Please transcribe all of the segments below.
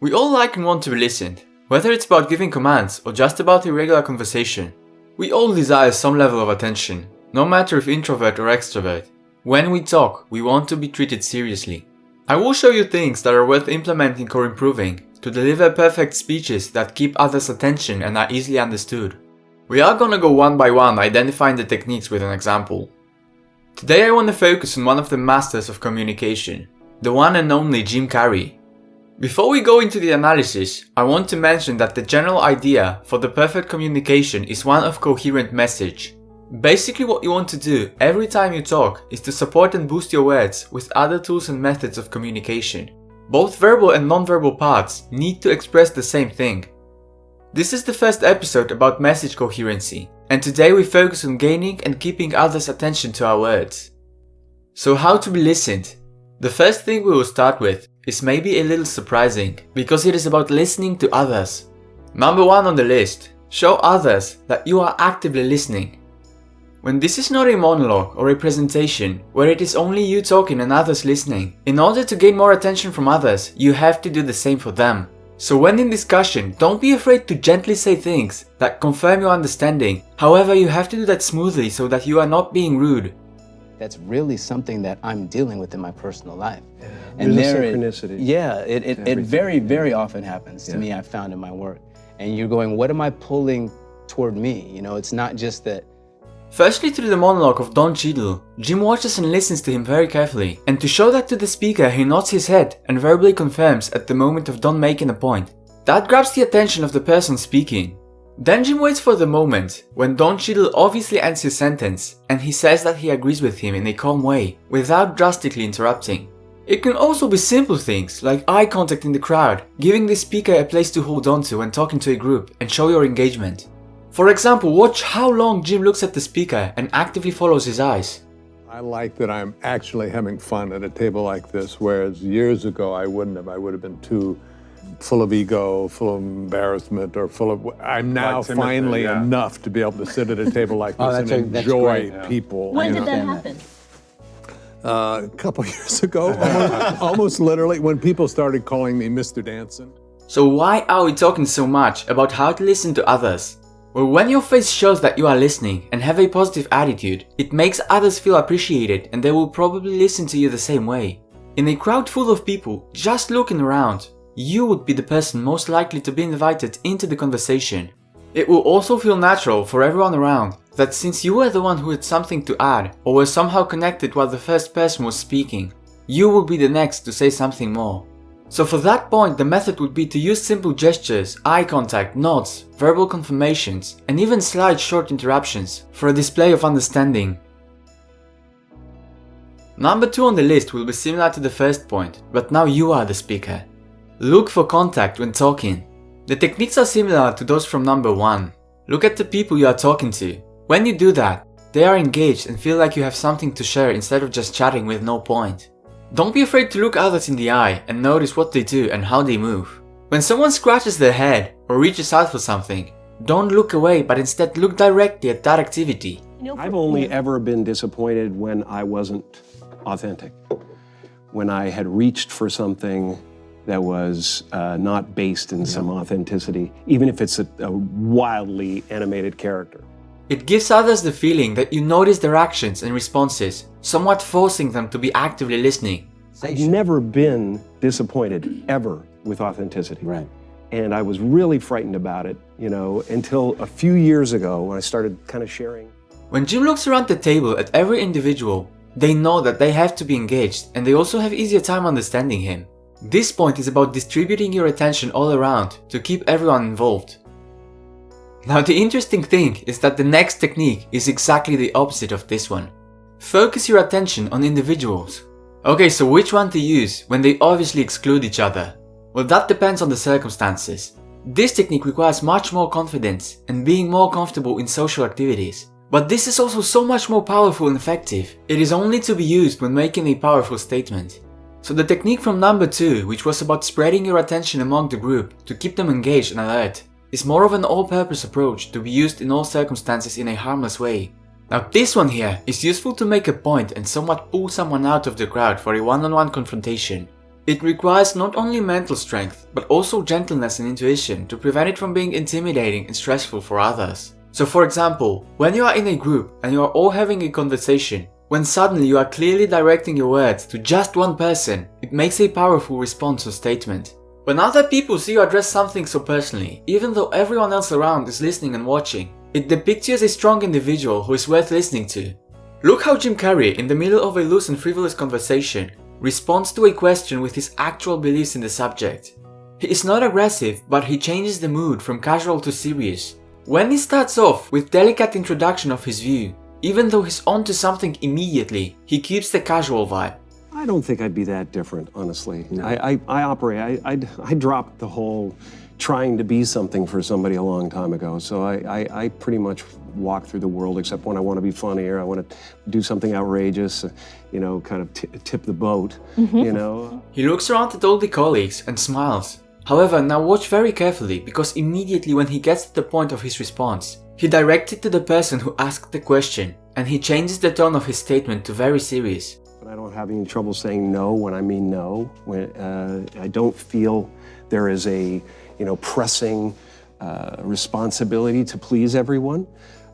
We all like and want to be listened, whether it's about giving commands or just about a regular conversation. We all desire some level of attention, no matter if introvert or extrovert. When we talk, we want to be treated seriously. I will show you things that are worth implementing or improving to deliver perfect speeches that keep others' attention and are easily understood. We are gonna go one by one identifying the techniques with an example. Today I want to focus on one of the masters of communication, the one and only Jim Carrey. Before we go into the analysis, I want to mention that the general idea for the perfect communication is one of coherent message. Basically what you want to do every time you talk is to support and boost your words with other tools and methods of communication. Both verbal and non-verbal parts need to express the same thing. This is the first episode about message coherency, and today we focus on gaining and keeping others' attention to our words. So how to be listened? The first thing we will start with is maybe a little surprising, because it is about listening to others. Number 1 on the list, show others that you are actively listening. When this is not a monologue or a presentation where it is only you talking and others listening, in order to gain more attention from others, you have to do the same for them. So when in discussion, don't be afraid to gently say things that confirm your understanding. However, you have to do that smoothly so that you are not being rude. That's really something that I'm dealing with in my personal life. Yeah. And there's a synchronicity. It very, very often happens to me, I've found in my work. And you're going, what am I pulling toward me? You know, it's not just that. Firstly, through the monologue of Don Cheadle, Jim watches and listens to him very carefully, and to show that to the speaker, he nods his head and verbally confirms at the moment of Don making a point. That grabs the attention of the person speaking. Then Jim waits for the moment when Don Cheadle obviously ends his sentence, and he says that he agrees with him in a calm way, without drastically interrupting. It can also be simple things like eye contact in the crowd, giving the speaker a place to hold on to when talking to a group and show your engagement. For example, watch how long Jim looks at the speaker and actively follows his eyes. I like that I'm actually having fun at a table like this, whereas years ago I wouldn't have. I would have been too full of ego, full of embarrassment, or full of... I'm now finally enough to be able to sit at a table like this and enjoy people. When did that happen? A couple years ago, almost literally, when people started calling me Mr. Danson. So why are we talking so much about how to listen to others? Well, when your face shows that you are listening and have a positive attitude, it makes others feel appreciated and they will probably listen to you the same way. In a crowd full of people just looking around, you would be the person most likely to be invited into the conversation. It will also feel natural for everyone around that since you were the one who had something to add or were somehow connected while the first person was speaking, you will be the next to say something more. So for that point, the method would be to use simple gestures, eye contact, nods, verbal confirmations, and even slight short interruptions for a display of understanding. Number 2 on the list will be similar to the first point, but now you are the speaker. Look for contact when talking. The techniques are similar to those from number 1. Look at the people you are talking to. When you do that, they are engaged and feel like you have something to share instead of just chatting with no point. Don't be afraid to look others in the eye and notice what they do and how they move. When someone scratches their head or reaches out for something, don't look away but instead look directly at that activity. I've only ever been disappointed when I wasn't authentic. When I had reached for something that was not based in some authenticity, even if it's a wildly animated character. It gives others the feeling that you notice their actions and responses, somewhat forcing them to be actively listening. I've never been disappointed, ever, with authenticity. Right. And I was really frightened about it, until a few years ago when I started kind of sharing. When Jim looks around the table at every individual, they know that they have to be engaged and they also have easier time understanding him. This point is about distributing your attention all around to keep everyone involved. Now the interesting thing is that the next technique is exactly the opposite of this one. Focus your attention on individuals. Okay, so which one to use when they obviously exclude each other? Well, that depends on the circumstances. This technique requires much more confidence and being more comfortable in social activities. But this is also so much more powerful and effective. It is only to be used when making a powerful statement. So the technique from number 2, which was about spreading your attention among the group to keep them engaged and alert, is more of an all-purpose approach to be used in all circumstances in a harmless way. Now this one here is useful to make a point and somewhat pull someone out of the crowd for a one-on-one confrontation. It requires not only mental strength, but also gentleness and intuition to prevent it from being intimidating and stressful for others. So for example, when you are in a group and you are all having a conversation, when suddenly you are clearly directing your words to just one person, it makes a powerful response or statement. When other people see you address something so personally, even though everyone else around is listening and watching, it depicts you as a strong individual who is worth listening to. Look how Jim Carrey, in the middle of a loose and frivolous conversation, responds to a question with his actual beliefs in the subject. He is not aggressive, but he changes the mood from casual to serious. When he starts off with delicate introduction of his view, even though he's onto something immediately, he keeps the casual vibe. I don't think I'd be that different, honestly. No. I dropped the whole trying to be something for somebody a long time ago. So I pretty much walk through the world, except when I want to be funny or I want to do something outrageous, kind of tip the boat, He looks around at all the colleagues and smiles. However, now watch very carefully, because immediately when he gets to the point of his response, he directs it to the person who asked the question, and he changes the tone of his statement to very serious. But I don't have any trouble saying no when I mean no. I don't feel there is a pressing responsibility to please everyone.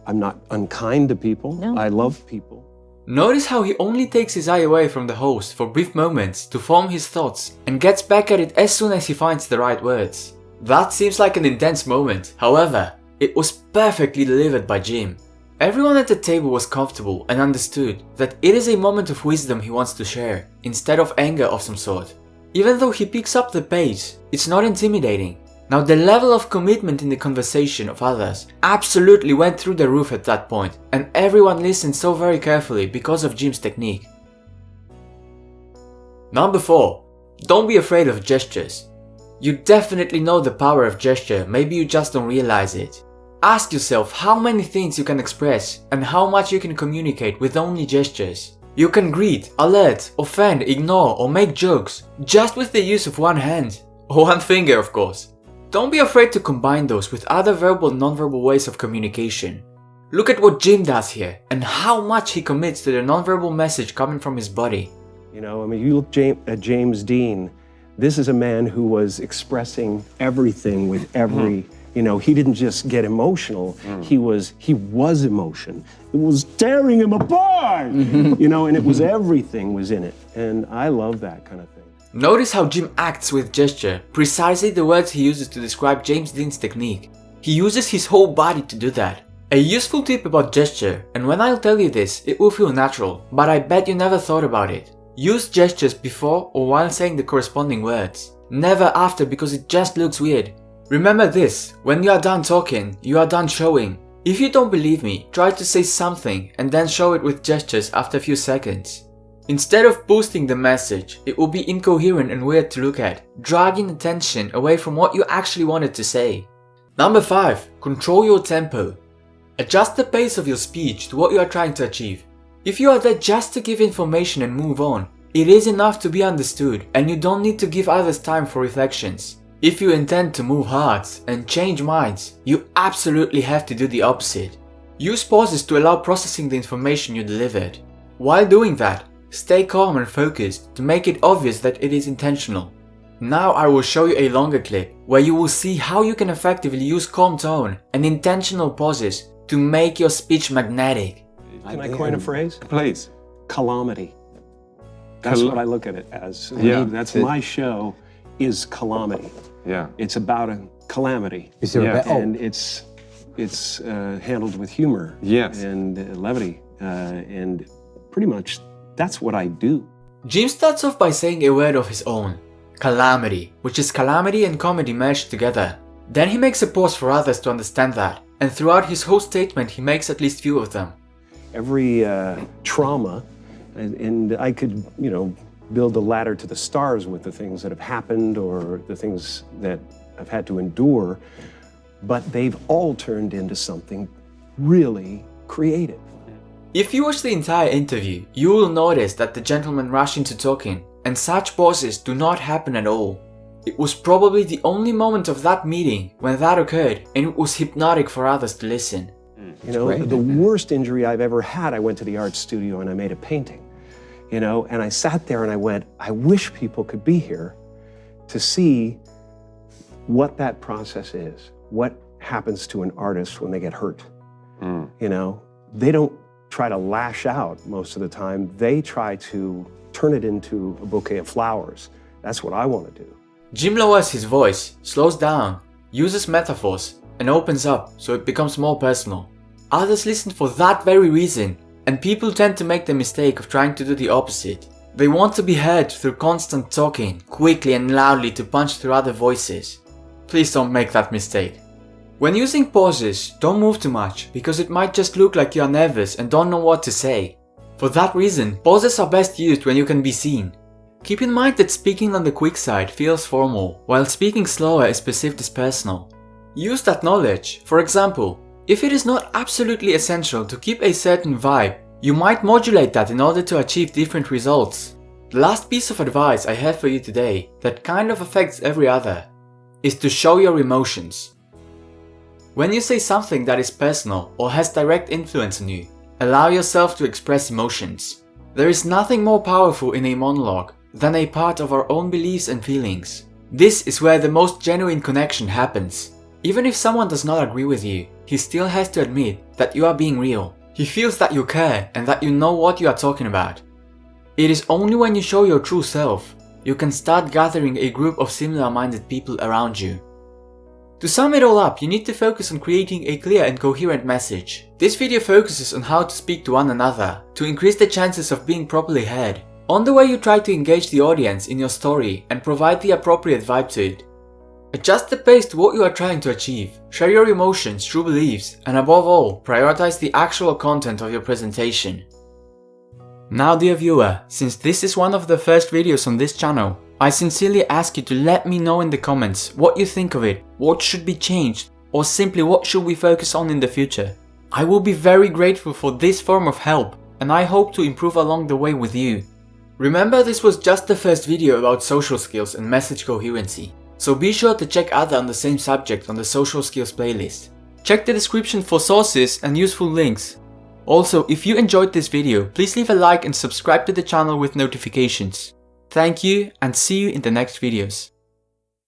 I'm not unkind to people. No. I love people. Notice how he only takes his eye away from the host for brief moments to form his thoughts and gets back at it as soon as he finds the right words. That seems like an intense moment. However, it was perfectly delivered by Jim. Everyone at the table was comfortable and understood that it is a moment of wisdom he wants to share, instead of anger of some sort. Even though he picks up the pace, it's not intimidating. Now the level of commitment in the conversation of others absolutely went through the roof at that point, and everyone listened so very carefully because of Jim's technique. Number 4. Don't be afraid of gestures. You definitely know the power of gesture, maybe you just don't realize it. Ask yourself how many things you can express and how much you can communicate with only gestures. You can greet, alert, offend, ignore or make jokes just with the use of one hand. Or one finger, of course. Don't be afraid to combine those with other verbal and non-verbal ways of communication. Look at what Jim does here and how much he commits to the non-verbal message coming from his body. You look at James Dean, this is a man who was expressing everything with every, he didn't just get emotional, he was emotion. It was tearing him apart, and it was everything was in it. And I love that kind of thing. Notice how Jim acts with gesture, precisely the words he uses to describe James Dean's technique. He uses his whole body to do that. A useful tip about gesture, and when I'll tell you this, it will feel natural, but I bet you never thought about it. Use gestures before or while saying the corresponding words. Never after, because it just looks weird. Remember this, when you are done talking, you are done showing. If you don't believe me, try to say something and then show it with gestures after a few seconds. Instead of boosting the message, it will be incoherent and weird to look at, dragging attention away from what you actually wanted to say. Number 5. Control your tempo. Adjust the pace of your speech to what you are trying to achieve. If you are there just to give information and move on, it is enough to be understood and you don't need to give others time for reflections. If you intend to move hearts and change minds, you absolutely have to do the opposite. Use pauses to allow processing the information you delivered. While doing that, stay calm and focused to make it obvious that it is intentional. Now I will show you a longer clip where you will see how you can effectively use calm tone and intentional pauses to make your speech magnetic. Can I coin a phrase? Please. Calamity. That's what I look at it as. Yeah. That's my show is calamity. Yeah. It's about a calamity. And it's handled with humor. Yes. And levity. And pretty much that's what I do. Jim starts off by saying a word of his own, calamity, which is calamity and comedy merged together. Then he makes a pause for others to understand that, and throughout his whole statement he makes at least few of them. Every trauma, and I could, build a ladder to the stars with the things that have happened or the things that I've had to endure, but they've all turned into something really creative. If you watch the entire interview, you will notice that the gentleman rushed into talking, and such pauses do not happen at all. It was probably the only moment of that meeting when that occurred, and it was hypnotic for others to listen. The worst injury I've ever had, I went to the art studio and I made a painting. you know? And I sat there and I went, I wish people could be here to see what that process is, what happens to an artist when they get hurt. You know, they don't try to lash out most of the time. They try to turn it into a bouquet of flowers. That's what I want to do. Jim lowers his voice, slows down, uses metaphors, and opens up so it becomes more personal. Others listen for that very reason, and people tend to make the mistake of trying to do the opposite. They want to be heard through constant talking, quickly and loudly to punch through other voices. Please don't make that mistake. When using pauses, don't move too much, because it might just look like you are nervous and don't know what to say. For that reason, pauses are best used when you can be seen. Keep in mind that speaking on the quick side feels formal, while speaking slower is perceived as personal. Use that knowledge. For example, if it is not absolutely essential to keep a certain vibe, you might modulate that in order to achieve different results. The last piece of advice I have for you today, that kind of affects every other, is to show your emotions. When you say something that is personal or has direct influence on you, allow yourself to express emotions. There is nothing more powerful in a monologue than a part of our own beliefs and feelings. This is where the most genuine connection happens. Even if someone does not agree with you, he still has to admit that you are being real. He feels that you care and that you know what you are talking about. It is only when you show your true self, you can start gathering a group of similar-minded people around you. To sum it all up, you need to focus on creating a clear and coherent message. This video focuses on how to speak to one another, to increase the chances of being properly heard. On the way you try to engage the audience in your story and provide the appropriate vibe to it. Adjust the pace to what you are trying to achieve, share your emotions, true beliefs, and above all, prioritize the actual content of your presentation. Now dear viewer, since this is one of the first videos on this channel, I sincerely ask you to let me know in the comments what you think of it, what should be changed, or simply what should we focus on in the future. I will be very grateful for this form of help, and I hope to improve along the way with you. Remember, this was just the first video about social skills and message coherency, so be sure to check other on the same subject on the social skills playlist. Check the description for sources and useful links. Also, if you enjoyed this video, please leave a like and subscribe to the channel with notifications. Thank you and see you in the next videos.